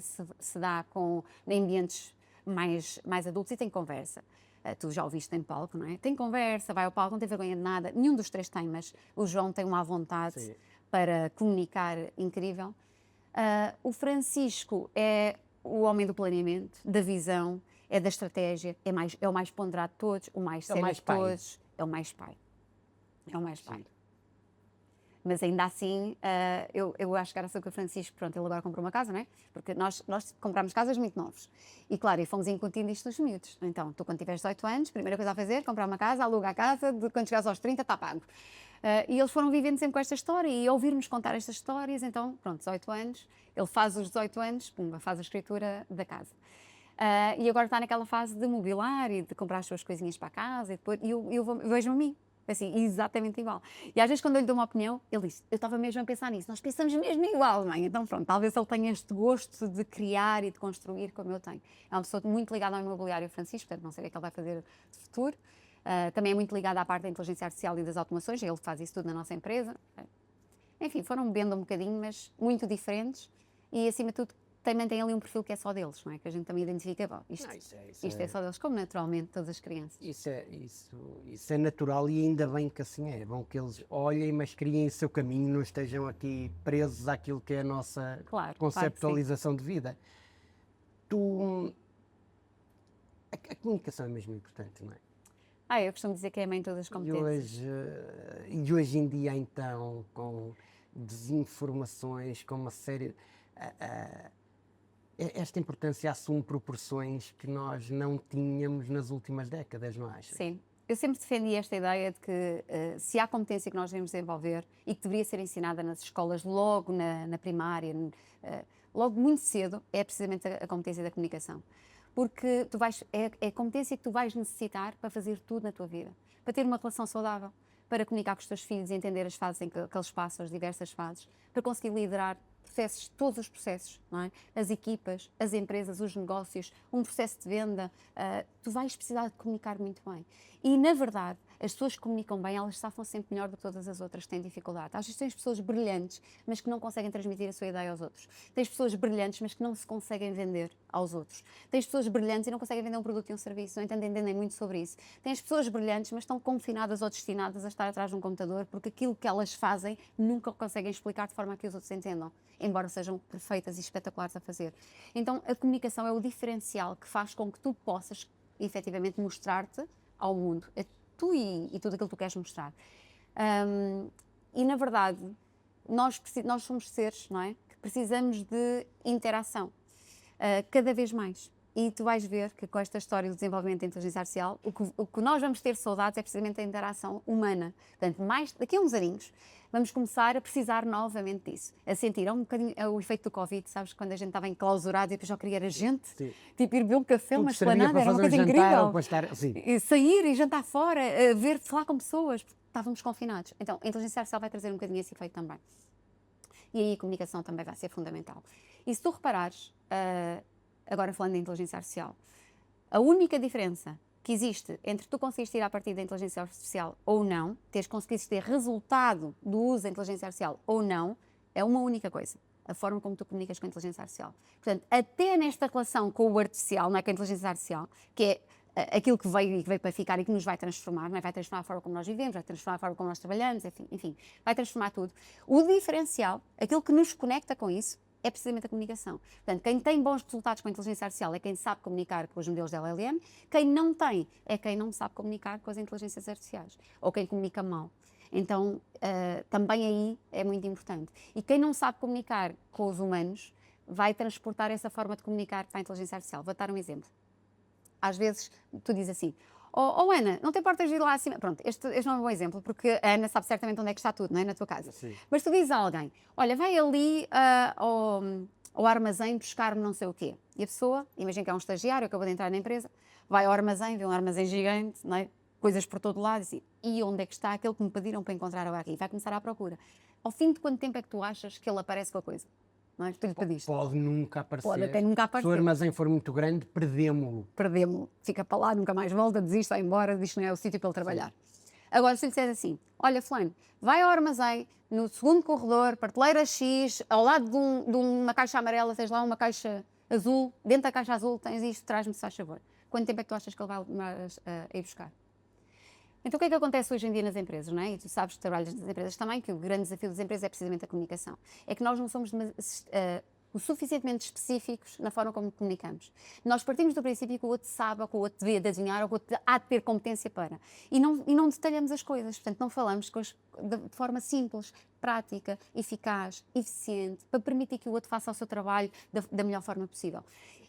dá em ambientes mais adultos e tem conversa. Tu já o viste em palco, não é? Tem conversa, vai ao palco, não tem vergonha de nada. Nenhum dos três tem, mas o João tem uma vontade Sim. para comunicar incrível. O Francisco é o homem do planeamento, da visão, é da estratégia, é o mais ponderado de todos, o mais sério de todos. É o mais pai. É o mais pai. Sim. Mas ainda assim, eu acho que era só que o Francisco, pronto, ele agora comprou uma casa, não é? Porque nós comprámos casas muito novos. E claro, e fomos incutindo isto dos miúdos. Então, tu quando tiveres 18 anos, primeira coisa a fazer, comprar uma casa, aluga a casa, quando chegares aos 30 está pago. E eles foram vivendo sempre com esta história e a ouvir-nos contar estas histórias, então, pronto, 18 anos, ele faz os 18 anos, pumba, faz a escritura da casa. E agora está naquela fase de mobilar e de comprar as suas coisinhas para a casa e depois, eu vejo-me a mim. Assim, exatamente igual. E às vezes quando eu lhe dou uma opinião, ele diz, eu estava mesmo a pensar nisso, nós pensamos mesmo igual, mãe. Então pronto, talvez ele tenha este gosto de criar e de construir como eu tenho. É uma pessoa muito ligada ao imobiliário, Francisco, portanto não sei o que ele vai fazer de futuro. Também é muito ligada à parte da inteligência artificial e das automações, ele faz isso tudo na nossa empresa. Enfim, foram bebendo um bocadinho, mas muito diferentes e acima de tudo também tem ali um perfil que é só deles, não é? Que a gente também identifica, bom, isto é só deles, como naturalmente todas as crianças. Isso é natural e ainda bem que assim é. Bom que eles olhem, mas criem o seu caminho, não estejam aqui presos àquilo que é a nossa conceptualização de vida. A comunicação é mesmo importante, não é? Eu costumo dizer que é a mãe de todas as competências. E hoje em dia, então, com desinformações, com uma série... esta importância assume proporções que nós não tínhamos nas últimas décadas, não achas? Sim. Eu sempre defendi esta ideia de que se há competência que nós devemos desenvolver e que deveria ser ensinada nas escolas logo na primária, logo muito cedo, é precisamente a competência da comunicação. Porque é a competência que tu vais necessitar para fazer tudo na tua vida. Para ter uma relação saudável, para comunicar com os teus filhos e entender as fases em que eles passam, as diversas fases, para conseguir liderar processos, todos os processos, não é? As equipas, as empresas, os negócios, um processo de venda, tu vais precisar de comunicar muito bem. E, na verdade, as pessoas que comunicam bem, elas safam sempre melhor do que todas as outras que têm dificuldade. Às vezes tens pessoas brilhantes, mas que não conseguem transmitir a sua ideia aos outros. Tens pessoas brilhantes, mas que não se conseguem vender aos outros. Tens pessoas brilhantes e não conseguem vender um produto e um serviço, não entendem muito sobre isso. Tens pessoas brilhantes, mas estão confinadas ou destinadas a estar atrás de um computador, porque aquilo que elas fazem nunca conseguem explicar de forma a que os outros entendam, embora sejam perfeitas e espetaculares a fazer. Então, a comunicação é o diferencial que faz com que tu possas, efetivamente, mostrar-te ao mundo, tu e tudo aquilo que tu queres mostrar. E, na verdade, nós somos seres, não é? Que precisamos de interação, cada vez mais. E tu vais ver que com esta história do desenvolvimento da inteligência artificial, o que nós vamos ter saudades é precisamente a interação humana. Portanto, daqui a uns aninhos, vamos começar a precisar novamente disso. A sentir, um bocadinho o efeito do Covid, sabes? Quando a gente estava enclausurado e depois só queria era gente. Sim. Tipo, ir beber um café, Tudo uma esplanada, era uma coisa incrível. E sair e jantar fora, falar com pessoas, porque estávamos confinados. Então, a inteligência artificial vai trazer um bocadinho esse efeito também. E aí a comunicação também vai ser fundamental. E se tu reparares, agora falando de inteligência artificial, a única diferença que existe entre tu conseguires tirar partido da inteligência artificial ou não, teres conseguido ter resultado do uso da inteligência artificial ou não, é uma única coisa: a forma como tu comunicas com a inteligência artificial. Portanto, até nesta relação com o artificial, não é, com a inteligência artificial, que é aquilo que veio para ficar e que nos vai transformar, não é? Vai transformar a forma como nós vivemos, vai transformar a forma como nós trabalhamos, enfim, vai transformar tudo. O diferencial, aquilo que nos conecta com isso, é precisamente a comunicação. Portanto, quem tem bons resultados com a inteligência artificial é quem sabe comunicar com os modelos de LLM, quem não tem é quem não sabe comunicar com as inteligências artificiais, ou quem comunica mal. Então, também aí é muito importante. E quem não sabe comunicar com os humanos vai transportar essa forma de comunicar para a inteligência artificial. Vou dar um exemplo. Às vezes, tu dizes assim: oh Ana, não te importas de ir lá acima? Pronto, este não é um bom exemplo, porque a Ana sabe certamente onde é que está tudo, não é? Na tua casa. Sim. Mas tu dizes a alguém: olha, vai ali ao armazém buscar-me não sei o quê. E a pessoa, imagina que é um estagiário, acabou de entrar na empresa, vai ao armazém, vê um armazém gigante, não é? Coisas por todo lado, e assim, e onde é que está aquele que me pediram para encontrar agora aqui? Vai começar à procura. Ao fim de quanto tempo é que tu achas que ele aparece com a coisa? Não é? Tu lhe pediste. Pode nunca aparecer. Pode até nunca Se o aparecer. armazém for muito grande, perdemos-lo. Perdemos-lo, fica para lá, nunca mais volta, desiste, vai embora, diz que não é o sítio para ele trabalhar. Agora, se lhe disseres assim: olha, fulano, vai ao armazém, no segundo corredor, prateleira X, ao lado de uma caixa amarela, tens lá uma caixa azul, dentro da caixa azul tens isto, traz-me, se faz favor. Quanto tempo é que tu achas que ele vai ir buscar? Então, o que é que acontece hoje em dia nas empresas, não é? E tu sabes que trabalhas nas empresas também, que o grande desafio das empresas é precisamente a comunicação. É que nós não somos o suficientemente específicos na forma como comunicamos. Nós partimos do princípio que o outro sabe, ou que o outro devia de adivinhar, ou que o outro há de ter competência para. E não detalhamos as coisas, portanto, não falamos de forma simples, prática, eficaz, eficiente, para permitir que o outro faça o seu trabalho da melhor forma possível.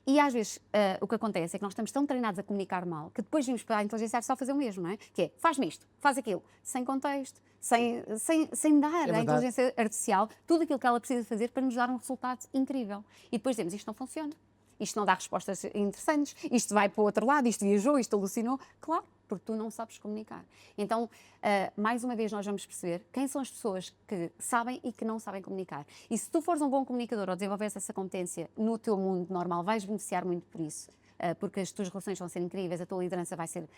E às vezes o que acontece é que nós estamos tão treinados a comunicar mal que depois vimos para a inteligência artificial fazer o mesmo, não é? Que é: faz-me isto, faz aquilo, sem contexto, sem dar à inteligência artificial tudo aquilo que ela precisa fazer para nos dar um resultado incrível. E depois dizemos: isto não funciona, isto não dá respostas interessantes, isto vai para o outro lado, isto viajou, isto alucinou. Claro, porque tu não sabes comunicar. Então, mais uma vez, nós vamos perceber quem são as pessoas que sabem e que não sabem comunicar. E se tu fores um bom comunicador ou desenvolveres essa competência no teu mundo normal, vais beneficiar muito por isso, porque as tuas relações vão ser incríveis, a tua liderança vai ser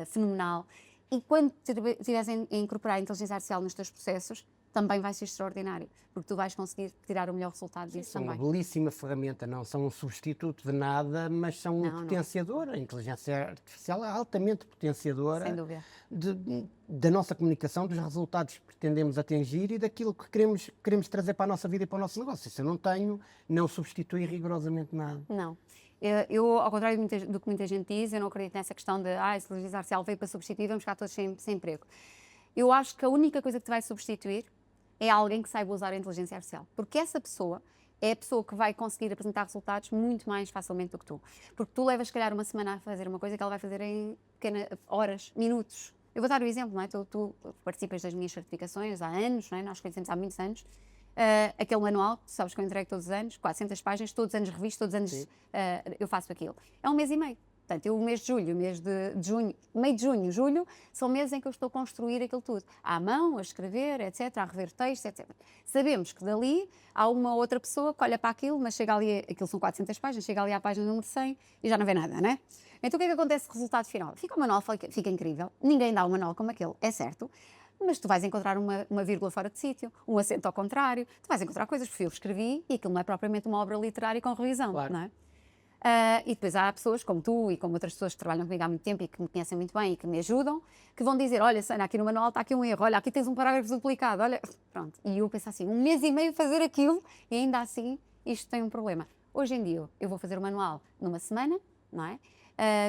fenomenal. E quando estiveres a incorporar a inteligência artificial nos teus processos, também vai ser extraordinário, porque tu vais conseguir tirar o melhor resultado disso também. São uma belíssima ferramenta, não são um substituto de nada, mas são um potenciador. A inteligência artificial é altamente potenciadora. Sem dúvida. Da nossa comunicação, dos resultados que pretendemos atingir e daquilo que queremos trazer para a nossa vida e para o nosso negócio. Se eu não tenho, não substitui rigorosamente nada. Não. Eu, ao contrário do que muita gente diz, eu não acredito nessa questão de a inteligência artificial veio para substituir, vamos ficar todos sem emprego. Eu acho que a única coisa que te vai substituir é alguém que saiba usar a inteligência artificial. Porque essa pessoa é a pessoa que vai conseguir apresentar resultados muito mais facilmente do que tu. Porque tu levas, se calhar, uma semana a fazer uma coisa que ela vai fazer em horas, minutos. Eu vou dar o exemplo, não é? Tu participas das minhas certificações há anos, não é? Nós conhecemos há muitos anos. Aquele manual, tu sabes que eu entrego todos os anos, 400 páginas, todos os anos revisto, todos os anos eu faço aquilo. É um mês e meio. Portanto, o mês de julho, o mês de junho, meio de junho, julho, são meses em que eu estou a construir aquilo tudo. À mão, a escrever, etc., a rever textos, etc. Sabemos que dali há uma outra pessoa que olha para aquilo, mas chega ali, aquilo são 400 páginas, chega ali à página número 100 e já não vê nada, não é? Então o que é que acontece com o resultado final? Fica o manual, fica incrível, ninguém dá um manual como aquele, é certo, mas tu vais encontrar uma vírgula fora de sítio, um acento ao contrário, tu vais encontrar coisas que eu escrevi e aquilo não é propriamente uma obra literária com revisão, claro. Não é? E depois há pessoas como tu e como outras pessoas que trabalham comigo há muito tempo e que me conhecem muito bem e que me ajudam, que vão dizer: olha, Sana, aqui no manual está aqui um erro, olha, aqui tens um parágrafo duplicado, olha, pronto. E eu penso assim, um mês e meio fazer aquilo e ainda assim isto tem um problema. Hoje em dia eu vou fazer o manual numa semana, não é?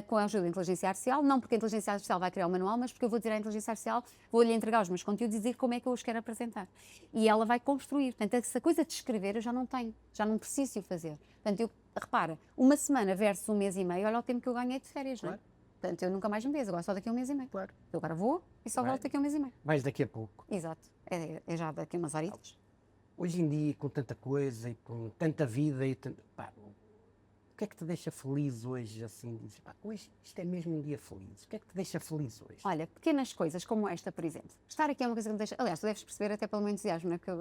Com a ajuda da inteligência artificial, não porque a inteligência artificial vai criar o manual, mas porque eu vou dizer à inteligência artificial, vou-lhe entregar os meus conteúdos e dizer como é que eu os quero apresentar. E ela vai construir. Portanto, essa coisa de escrever eu já não tenho, já não preciso fazer. Portanto, repara, uma semana versus um mês e meio, olha o tempo que eu ganhei de férias, claro. Não é? Portanto, eu nunca mais me vejo, agora só daqui a um mês e meio. Claro. Eu agora vou e só volto daqui a um mês e meio. Vais daqui a pouco. Exato, é já daqui a umas horitas. Hoje em dia, com tanta coisa e com tanta vida, O que é que te deixa feliz hoje, assim, dizes, pá, hoje isto é mesmo um dia feliz, o que é que te deixa feliz hoje? Olha, pequenas coisas como esta, por exemplo. Estar aqui é uma coisa que me deixa. Aliás, tu deves perceber até pelo meu entusiasmo, não é? Porque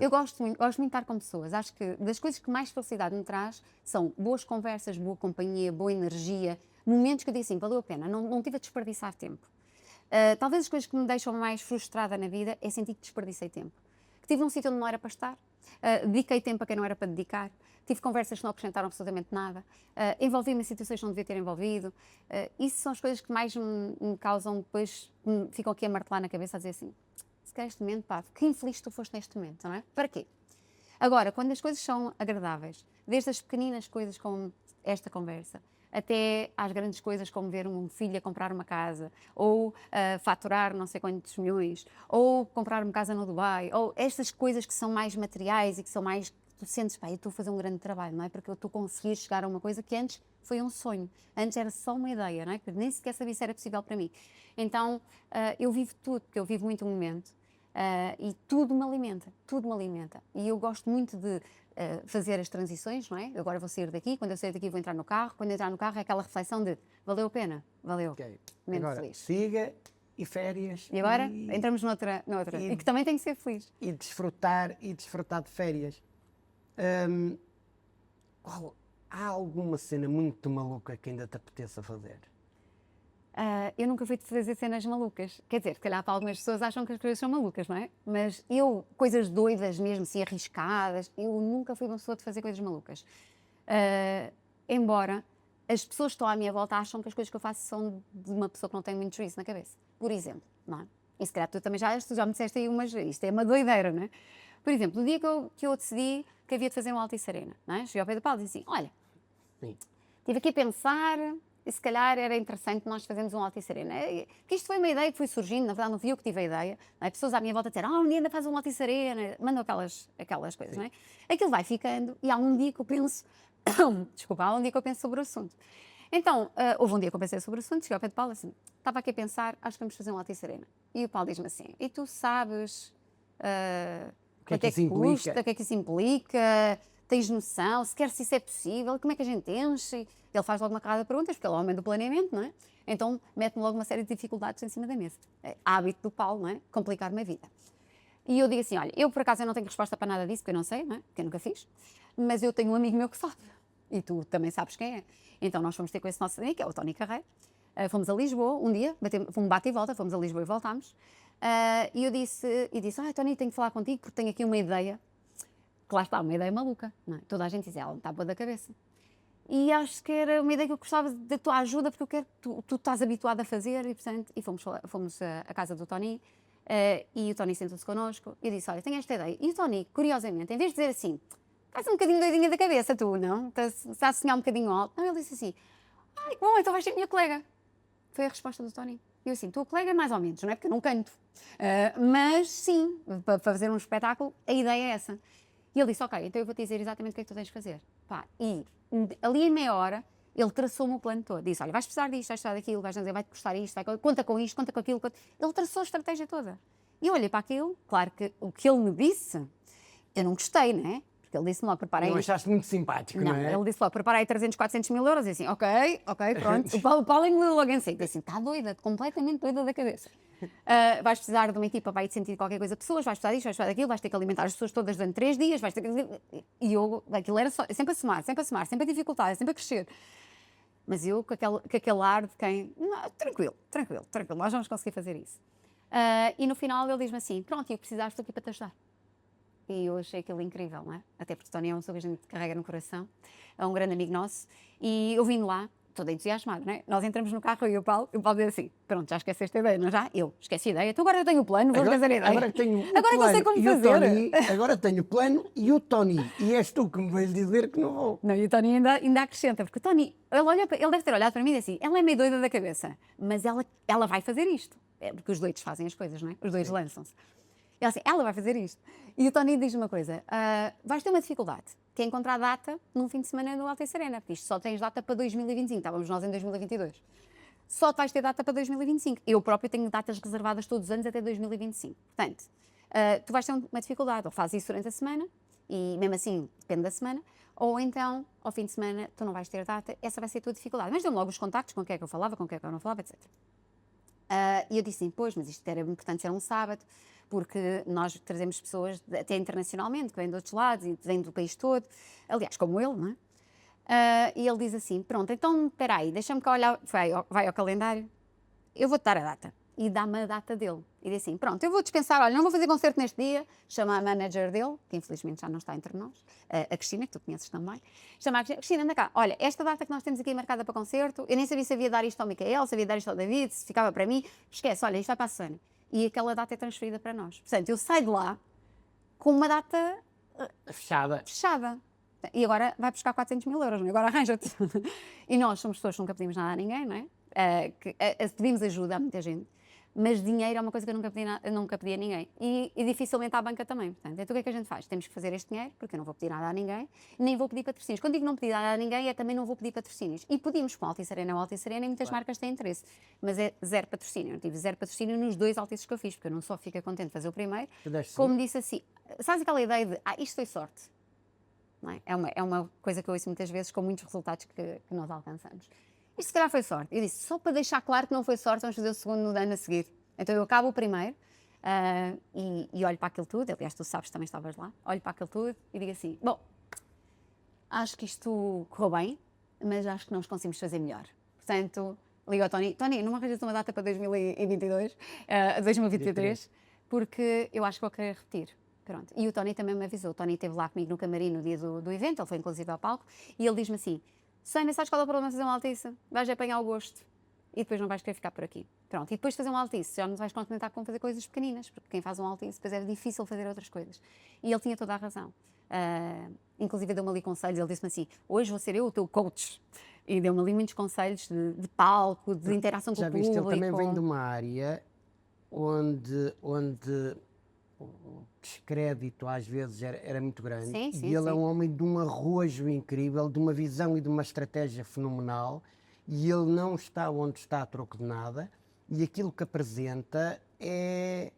eu gosto muito de estar com pessoas. Acho que das coisas que mais felicidade me traz são boas conversas, boa companhia, boa energia, momentos que eu digo assim, valeu a pena, não tive a desperdiçar tempo. Talvez as coisas que me deixam mais frustrada na vida é sentir que desperdicei tempo. Que estive num sítio onde não era para estar, dediquei tempo a quem não era para dedicar, tive conversas que não acrescentaram absolutamente nada, envolvi-me em situações que não devia ter envolvido. Isso são as coisas que mais me causam depois, me ficam aqui a martelar na cabeça, a dizer assim, se calhar este momento, pá, que infeliz tu foste neste momento, não é? Para quê? Agora, quando as coisas são agradáveis, desde as pequeninas coisas como esta conversa, até às grandes coisas como ver um filho a comprar uma casa, ou faturar não sei quantos milhões, ou comprar uma casa no Dubai, ou estas coisas que são mais materiais e que são mais, tu sentes, pá, eu estou a fazer um grande trabalho, não é? Porque eu estou a conseguir chegar a uma coisa que antes foi um sonho, antes era só uma ideia, não é? Que nem sequer sabia se era possível para mim. Então, eu vivo tudo, porque eu vivo muito o momento. E tudo me alimenta, tudo me alimenta. E eu gosto muito de fazer as transições, não é? Agora vou sair daqui, quando eu sair daqui vou entrar no carro, quando eu entrar no carro é aquela reflexão de valeu a pena, valeu, Ok. menos Agora, feliz. siga e férias. E agora entramos noutra, e que também tem que ser feliz. E desfrutar de férias. Há alguma cena muito maluca que ainda te apeteça fazer? Eu nunca fui de fazer cenas malucas. Quer dizer, se calhar para algumas pessoas acham que as coisas são malucas, não é? Mas eu, coisas doidas mesmo, assim, arriscadas, eu nunca fui uma pessoa de fazer coisas malucas. Embora as pessoas que estão à minha volta acham que as coisas que eu faço são de uma pessoa que não tem muito juízo na cabeça. Por exemplo, não é? E se calhar tu também já me disseste aí umas, isto é uma doideira, não é? Por exemplo, no dia que eu decidi que havia de fazer um Altice Arena, não é? Cheguei ao Pedro Paulo e disse assim, olha, estive aqui a pensar e se calhar era interessante nós fazermos um Altice Arena. Que isto foi uma ideia que foi surgindo, na verdade não fui eu que tive a ideia. Não é? Pessoas à minha volta disseram, um dia ainda faz um Altice Arena, mandam aquelas coisas, não é? Aquilo vai ficando e há um dia que eu penso, desculpa, há um dia que eu penso sobre o assunto. Então, houve um dia que eu pensei sobre o assunto, cheguei ao Pedro Paulo assim, estava aqui a pensar, acho que vamos fazer um Altice Arena. E o Paulo diz-me assim, e tu sabes quanto é que custa, o que é que isso implica, tens noção, sequer se isso é possível, como é que a gente enche? Ele faz logo uma carrada de perguntas, porque ele é o homem do planeamento, não é? Então mete-me logo uma série de dificuldades em cima da mesa. É hábito do Paulo, não é? Complicar-me a vida. E eu digo assim, olha, eu por acaso eu não tenho resposta para nada disso, porque eu não sei, não é? Porque eu nunca fiz, mas eu tenho um amigo meu que sabe, e tu também sabes quem é. Então nós fomos ter com esse nosso amigo, que é o Tony Carreiro, fomos a Lisboa um dia, fomos um bate e volta, fomos a Lisboa e voltámos, e eu disse, Tony, tenho que falar contigo porque tenho aqui uma ideia, que lá está, uma ideia maluca, não é? Toda a gente diz, ela não está boa da cabeça. E acho que era uma ideia que eu gostava da tua ajuda, porque eu quero que tu estás habituado a fazer, e portanto, fomos à casa do Tony, e o Tony sentou-se connosco, e eu disse, olha, tenho esta ideia. E o Tony, curiosamente, em vez de dizer assim, estás um bocadinho doidinha da cabeça tu, não? Estás a sonhar um bocadinho alto. Não, ele disse assim, ai, bom, então vais ser minha colega. Foi a resposta do Tony. E eu assim, tua colega mais ou menos, não é? Porque eu não canto. Mas sim, para fazer um espetáculo, a ideia é essa. E ele disse, ok, então eu vou-te dizer exatamente o que é que tu tens de fazer. Pá, e ali em meia hora, ele traçou-me o plano todo. Disse, olha, vais precisar disto, vais precisar daquilo, vais dizer, vai-te custar isto, conta com isto, conta com aquilo. Ele traçou a estratégia toda. E eu olhei para aquilo, claro que o que ele me disse, eu não gostei, não é? Porque ele disse-me logo, preparei... Não achaste muito simpático, não é? Ele disse logo, preparei 300, 400 mil euros. E assim, ok, pronto. O Paulo engoliu logo em seco. Disse assim, está doida, completamente doida da cabeça. Vais precisar de uma equipa, vai-te sentir qualquer coisa de pessoas, vais precisar disto, vais precisar daquilo, vais ter que alimentar as pessoas todas durante 3 dias, vais ter que... E eu, aquilo era só, sempre a somar, sempre a dificultar, sempre a crescer. Mas eu, com aquele ar de quem, não, tranquilo, nós vamos conseguir fazer isso. E no final ele diz-me assim, pronto, eu precisaste, estou aqui para te ajudar. E eu achei aquilo incrível, não é? Até porque o Tony é uma pessoa que a gente carrega no coração, é um grande amigo nosso, e eu vim lá, toda entusiasmada, não é? Nós entramos no carro, eu e o Paulo diz assim, pronto, já esqueceste a ideia, não já? Eu esqueci a ideia, então agora eu tenho o plano, vou fazer a ideia. Agora tenho o agora plano não sei como e fazer. O Tony, agora tenho o plano e o Tony, e és tu que me vais dizer que não vou. Não, e o Tony ainda acrescenta, porque o Tony, ele deve ter olhado para mim e disse assim, ela é meio doida da cabeça, mas ela vai fazer isto. É porque os doidos fazem as coisas, não é? Os doidos lançam-se. Ele assim, ela vai fazer isto. E o Tony diz uma coisa, vais ter uma dificuldade, que é encontrar data num fim de semana no Altice Arena, porque isto só tens data para 2025, estávamos nós em 2022. Só vais ter data para 2025. Eu próprio tenho datas reservadas todos os anos até 2025. Portanto, tu vais ter uma dificuldade, ou fazes isso durante a semana, e mesmo assim depende da semana, Ou então, ao fim de semana, tu não vais ter data, essa vai ser a tua dificuldade. Mas deu-me logo os contactos, com quem é que eu falava, com quem é que eu não falava, etc. E eu disse assim, pois, mas isto era importante ser um sábado, porque nós trazemos pessoas até internacionalmente, que vêm de outros lados e vêm do país todo, aliás, como ele, não é? E ele diz assim, pronto, então, espera aí, deixa-me cá olhar, vai ao calendário, eu vou-te dar a data. E dá-me a data dele. E diz assim, pronto, eu vou dispensar, olha, não vou fazer concerto neste dia, chama a manager dele, que infelizmente já não está entre nós, a Cristina, que tu conheces também, chama a Cristina, Cristina, anda cá, olha, esta data que nós temos aqui marcada para concerto, eu nem sabia se havia de dar isto ao Micael, se havia de dar isto ao David, se ficava para mim, esquece, olha, isto vai para a Susana. E aquela data é transferida para nós. Portanto, eu saio de lá com uma data Fechada. fechada. E agora vai buscar 400 mil euros, não é? Agora arranja-te. E nós somos pessoas que nunca pedimos nada a ninguém, não é? Pedimos ajuda a muita gente, mas dinheiro é uma coisa que eu nunca pedi a ninguém. E dificilmente à banca também. Portanto, então o que é que a gente faz? Temos que fazer este dinheiro, porque eu não vou pedir nada a ninguém, nem vou pedir patrocínios. Quando digo não pedir nada a ninguém, é também não vou pedir patrocínios. E pedimos para o Altice Arena, o Altice Arena, e muitas marcas têm interesse. Mas é zero patrocínio. Eu tive zero patrocínio nos 2 Altices que eu fiz, porque eu não só fico contente de fazer o primeiro, como disse assim, sabes aquela ideia de, isto foi sorte? Não é? É uma coisa que eu ouço muitas vezes com muitos resultados que nós alcançamos. Isto se calhar foi sorte. Eu disse, só para deixar claro que não foi sorte, vamos fazer o segundo no ano a seguir. Então eu acabo o primeiro e olho para aquilo tudo, aliás tu sabes, também estavas lá, olho para aquilo tudo e digo assim, bom, acho que isto correu bem, mas acho que nós conseguimos fazer melhor. Portanto, ligo ao Tony, Tony, não me arranjas uma data para 2022, 2023, porque eu acho que vou querer repetir. Pronto. E o Tony também me avisou. O Tony esteve lá comigo no camarim no dia do evento, ele foi inclusive ao palco, e ele diz-me assim, Susana, sabes qual é o problema de fazer um Altice? Vais apanhar o gosto e depois não vais querer ficar por aqui. Pronto. E depois de fazer um Altice, já não te vais contentar com fazer coisas pequeninas, porque quem faz um Altice depois é difícil fazer outras coisas. E ele tinha toda a razão. Inclusive deu-me ali conselhos, ele disse-me assim, hoje vou ser eu o teu coach. E deu-me ali muitos conselhos de palco, de interação com o público. Já viste, ele também vem de uma área onde o descrédito às vezes era muito grande. Sim, sim, e ele sim. é um homem de um arrojo incrível, de uma visão e de uma estratégia fenomenal, e ele não está onde está a troco de nada, e aquilo que apresenta é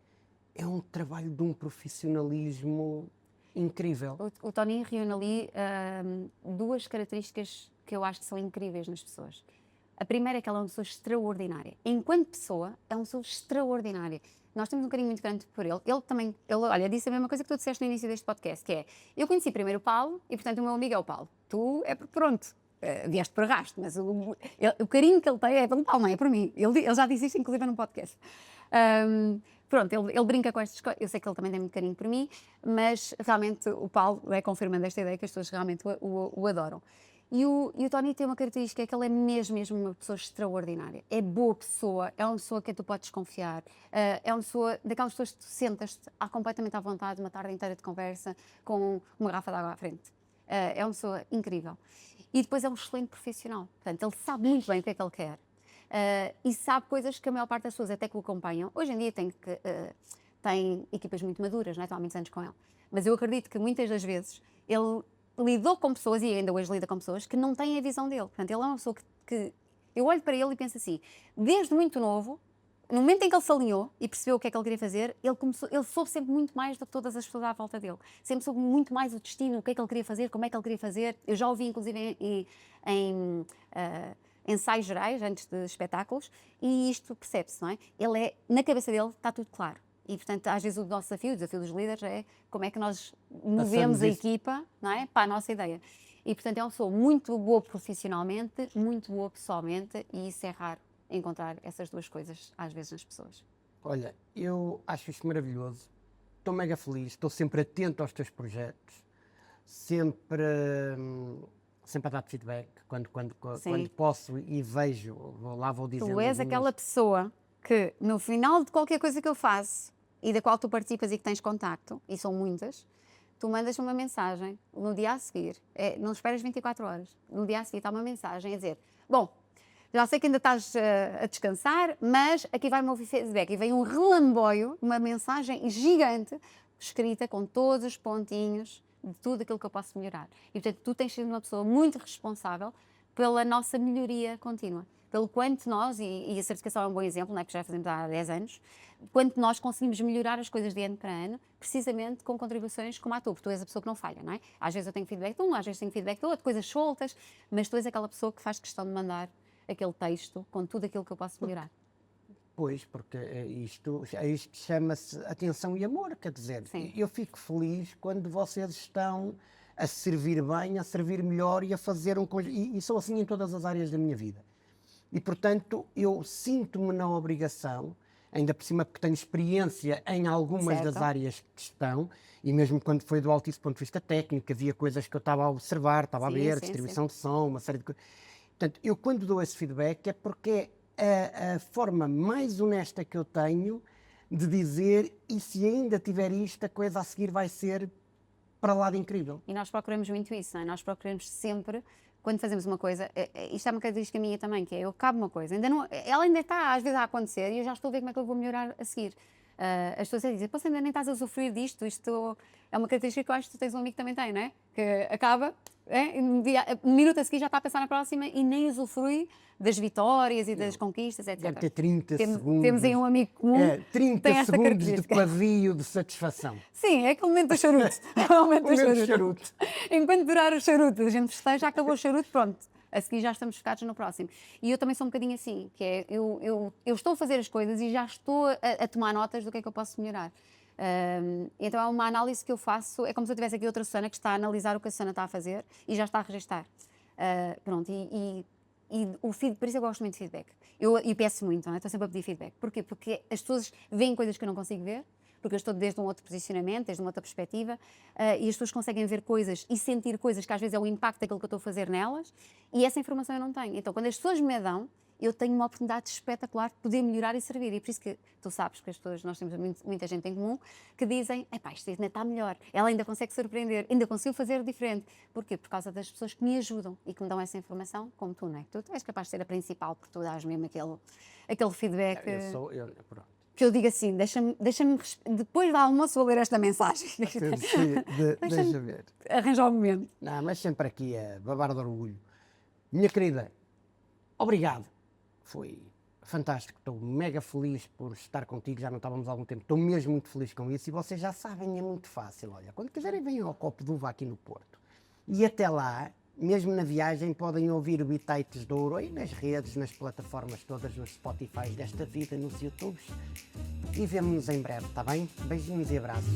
um trabalho de um profissionalismo incrível. O Tony reúne ali duas características que eu acho que são incríveis nas pessoas. A primeira é que ela é uma pessoa extraordinária. Enquanto pessoa, é uma pessoa extraordinária. Nós temos um carinho muito grande por ele. Olha, disse a mesma coisa que tu disseste no início deste podcast, que é, eu conheci primeiro o Paulo e, portanto, o meu amigo é o Paulo. Tu é pronto, vieste por arrasto, mas o carinho que ele tem é pelo Paulo, não é por mim. Ele já disse isto, inclusive, num podcast. Pronto, ele brinca com estas coisas, eu sei que ele também tem muito carinho por mim, mas realmente o Paulo é confirmando esta ideia que as pessoas realmente o adoram. E o Tony tem uma característica, é que ele é mesmo uma pessoa extraordinária. É boa pessoa, é uma pessoa que tu podes confiar, é uma pessoa, daquelas pessoas que tu sentas completamente à vontade, uma tarde inteira de conversa, com uma garrafa de água à frente. É uma pessoa incrível. E depois é um excelente profissional, portanto, ele sabe muito bem o que é que ele quer. E sabe coisas que a maior parte das pessoas até que o acompanham. Hoje em dia tem equipas muito maduras, não é? Estão há muitos anos com ele. Mas eu acredito que muitas das vezes ele lidou com pessoas, e ainda hoje lida com pessoas, que não têm a visão dele. Portanto, ele é uma pessoa que eu olho para ele e penso assim, desde muito novo, no momento em que ele se alinhou e percebeu o que é que ele queria fazer, ele soube sempre muito mais do que todas as pessoas à volta dele. Sempre soube muito mais o destino, o que é que ele queria fazer, como é que ele queria fazer. Eu já ouvi, inclusive, em ensaios gerais, antes de espetáculos, e isto percebe-se, não é? Na cabeça dele está tudo claro. E, portanto, às vezes o nosso desafio, o desafio dos líderes é como é que nós movemos a equipa, não é? Para a nossa ideia. E, portanto, é uma pessoa muito boa profissionalmente, muito boa pessoalmente, e isso é raro, encontrar essas duas coisas, às vezes, nas pessoas. Olha, eu acho isto maravilhoso, estou mega feliz, estou sempre atento aos teus projetos, sempre a dar-te feedback, quando posso e vejo, vou dizendo. Tu és aquela pessoa que, no final de qualquer coisa que eu faço, e da qual tu participas e que tens contacto, e são muitas, tu mandas uma mensagem no dia a seguir, não esperas 24 horas, no dia a seguir está uma mensagem a dizer, bom, já sei que ainda estás a descansar, mas aqui vai o meu feedback, e vem um relamboio, uma mensagem gigante, escrita com todos os pontinhos de tudo aquilo que eu posso melhorar. E, portanto, tu tens sido uma pessoa muito responsável pela nossa melhoria contínua. Pelo quanto nós, e a certificação é um bom exemplo, não é, que já fazemos há 10 anos, quanto nós conseguimos melhorar as coisas de ano para ano, precisamente com contribuições como a tua, porque tu és a pessoa que não falha, não é? Às vezes eu tenho feedback de um, às vezes tenho feedback do outro, coisas soltas, mas tu és aquela pessoa que faz questão de mandar aquele texto com tudo aquilo que eu posso melhorar. Pois, porque isto chama-se atenção e amor, quer dizer, Sim. eu fico feliz quando vocês estão a servir bem, a servir melhor e a fazer e sou assim em todas as áreas da minha vida. E, portanto, eu sinto-me na obrigação, ainda por cima porque tenho experiência em algumas Certo. das áreas que estão, e mesmo quando foi do altíssimo ponto de vista técnico, havia coisas que eu estava a observar, estava a Sim, ver, sim, distribuição de som, uma série de coisas. Portanto, eu quando dou esse feedback é porque é a forma mais honesta que eu tenho de dizer, e se ainda tiver isto, a coisa a seguir vai ser para lá de incrível. E nós procuramos muito isso, não é? Nós procuramos sempre, quando fazemos uma coisa, isto é uma característica minha também, que é, eu acabo uma coisa, ela ainda está às vezes a acontecer e eu já estou a ver como é que eu vou melhorar a seguir. As pessoas dizem, pô, você ainda nem estás a usufruir disto, isto é uma característica que eu acho que tu tens um amigo que também tem, não é? Que acaba, e no minuto a seguir já está a pensar na próxima e nem usufrui das vitórias e das conquistas, etc. Deve ter 30 segundos. Temos aí um amigo comum que 30 tem esta segundos de característica. pavio de satisfação. Sim, é aquele momento do charuto. É o momento do Momento do charuto. charuto. Enquanto durar o charuto, a gente festeja, acabou o charuto, pronto. A seguir já estamos focados no próximo. E eu também sou um bocadinho assim, que é, eu estou a fazer as coisas e já estou a tomar notas do que é que eu posso melhorar. Então é uma análise que eu faço, é como se eu tivesse aqui outra Susana que está a analisar o que a Susana está a fazer e já está a registar. Pronto, e o feedback, por isso eu gosto muito de feedback. Eu peço muito, não é? Estou sempre a pedir feedback. Porquê? Porque as pessoas veem coisas que eu não consigo ver, porque eu estou desde um outro posicionamento, desde uma outra perspectiva, e as pessoas conseguem ver coisas e sentir coisas que às vezes é o impacto daquilo que eu estou a fazer nelas, e essa informação eu não tenho. Então, quando as pessoas me a dão, eu tenho uma oportunidade espetacular de poder melhorar e servir. E por isso que tu sabes que as pessoas, nós temos muita gente em comum, que dizem, epá, isto ainda está melhor, ela ainda consegue surpreender, ainda conseguiu fazer diferente. Porquê? Por causa das pessoas que me ajudam e que me dão essa informação, como tu, não é? Tu és capaz de ser a principal, porque tu dás mesmo aquele feedback. Pronto. Que eu digo assim, deixa-me, depois do almoço vou ler esta mensagem. Deixa ver. Arranjar o momento. Não, mas sempre aqui a babar de orgulho. Minha querida, obrigado. Foi fantástico. Estou mega feliz por estar contigo. Já não estávamos há algum tempo. Estou mesmo muito feliz com isso. E vocês já sabem, é muito fácil. Olha, quando quiserem, venham ao Copo de Uva aqui no Porto. E até lá, mesmo na viagem, podem ouvir o Bitites de Ouro aí nas redes, nas plataformas todas, nos Spotify desta vida, nos YouTubes. E vemo-nos em breve, está bem? Beijinhos e abraços.